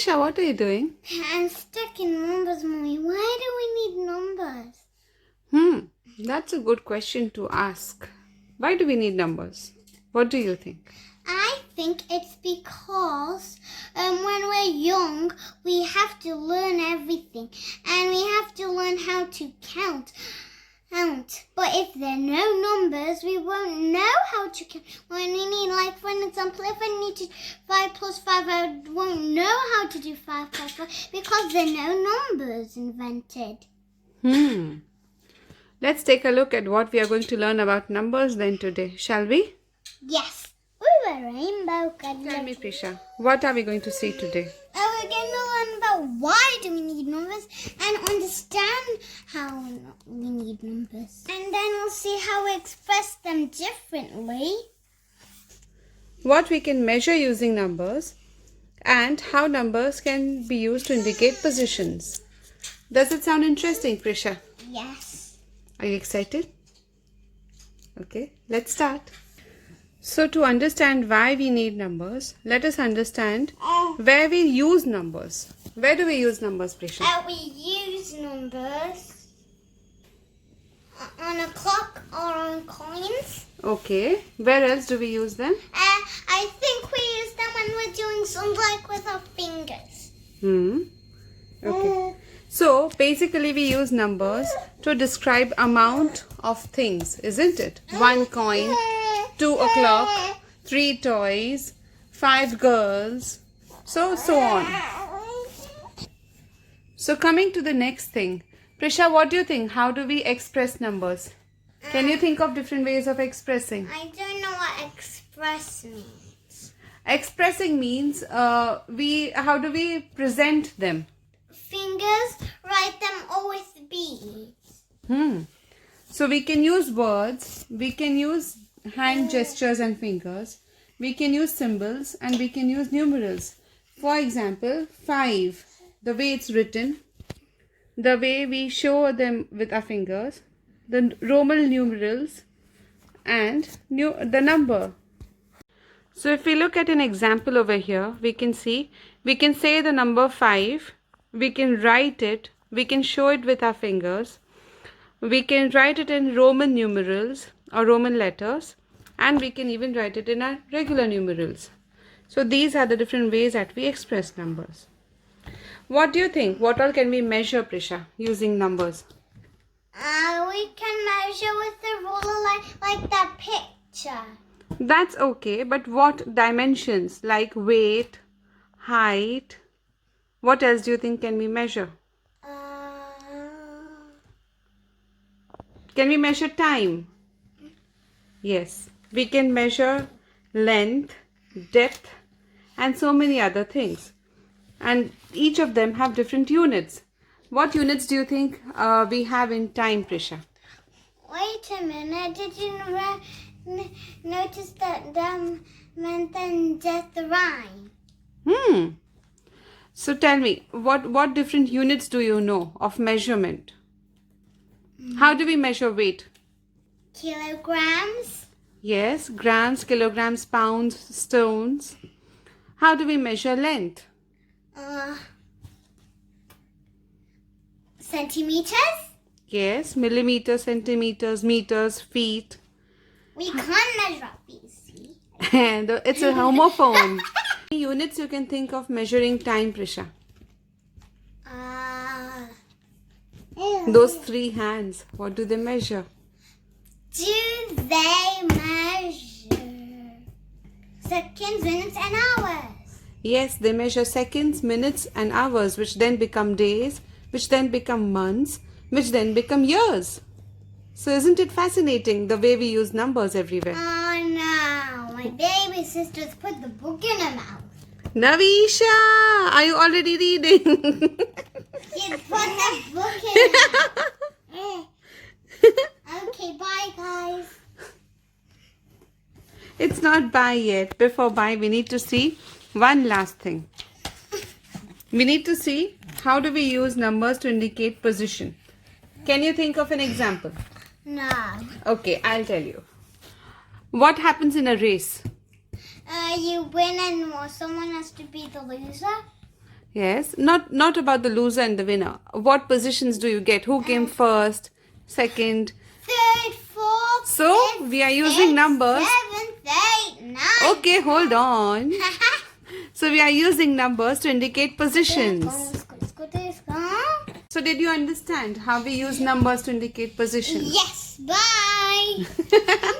Prisha, what are you doing? I'm stuck in numbers, Mommy. Why do we need numbers? That's a good question to ask. Why do we need numbers? What do you think? I think it's because when we're young, we have to learn everything. And we have to learn how to count. But if there are no numbers, we won't know how to count. When we need, like, for an example, if I need to 5 plus 5, I won't know how to do 5 plus 5 because there are no numbers invented. Let's take a look at what we are going to learn about numbers then today, shall we? Yes. We were rainbow colors. Tell me, Prisha, what are we going to see today? We're going to learn about why do we need numbers and understand how we need numbers. And then we'll see how we express them differently. What we can measure using numbers and how numbers can be used to indicate positions. Does it sound interesting, Prisha? Yes. Are you excited? Okay, let's start. So to understand why we need numbers, let us understand where we use numbers. Where do we use numbers, Prisha? We use numbers on a clock or on coins. Okay, where else do we use them? I think we use them when we're doing something like with our fingers. Okay. So basically we use numbers to describe amount of things, isn't it? 1 coin, 2 o'clock, 3 toys, 5 girls, so on. So coming to the next thing, Prisha, what do you think? How do we express numbers? Can you think of different ways of expressing? I don't know what express means. Expressing means how do we present them? Fingers, write them all with beads. So we can use words, we can use hand gestures and fingers, we can use symbols, and we can use numerals. For example, 5, the way it's written, the way we show them with our fingers, the Roman numerals, and the number. So if we look at an example over here, we can say the number 5, we can write it, we can show it with our fingers, we can write it in Roman numerals or Roman letters, and we can even write it in our regular numerals. So these are the different ways that we express numbers. What do you think? What all can we measure, Prisha, using numbers? We can measure with the ruler like that picture. That's okay, but what dimensions like weight, height, what else do you think can we measure? Can we measure time? Yes, we can measure length, depth, and so many other things. And each of them have different units. What units do you think we have in time, Prisha? Wait a minute, did you notice that them meant then just the rhyme? So tell me, what different units do you know of measurement? How do we measure weight? Kilograms. Yes, grams, kilograms, pounds, stones. How do we measure length? Centimeters. Yes, millimeters, centimeters, meters, feet. We can't measure up these, see? And it's a homophone. Units you can think of measuring time, Prisha? Those 3 hands, what do they measure? Do they measure seconds, minutes, and hours? Yes, they measure seconds, minutes, and hours, which then become days, which then become months, which then become years. So isn't it fascinating the way we use numbers everywhere? Oh no, my baby sister's put the book in her mouth. Navisha, are you already reading? She put the book in her mouth. Okay, bye guys. It's not bye yet. Before bye, we need to see one last thing. We need to see how do we use numbers to indicate position. Can you think of an example? No. Okay, I'll tell you. What happens in a race? You win and someone has to be the loser. Yes, not about the loser and the winner. What positions do you get? Who came first, second? Third, fourth, So fifth, we are using sixth, numbers. 7th, 8th, 9th. Okay, hold on. So we are using numbers to indicate positions. So did you understand how we use numbers to indicate positions? Yes, bye.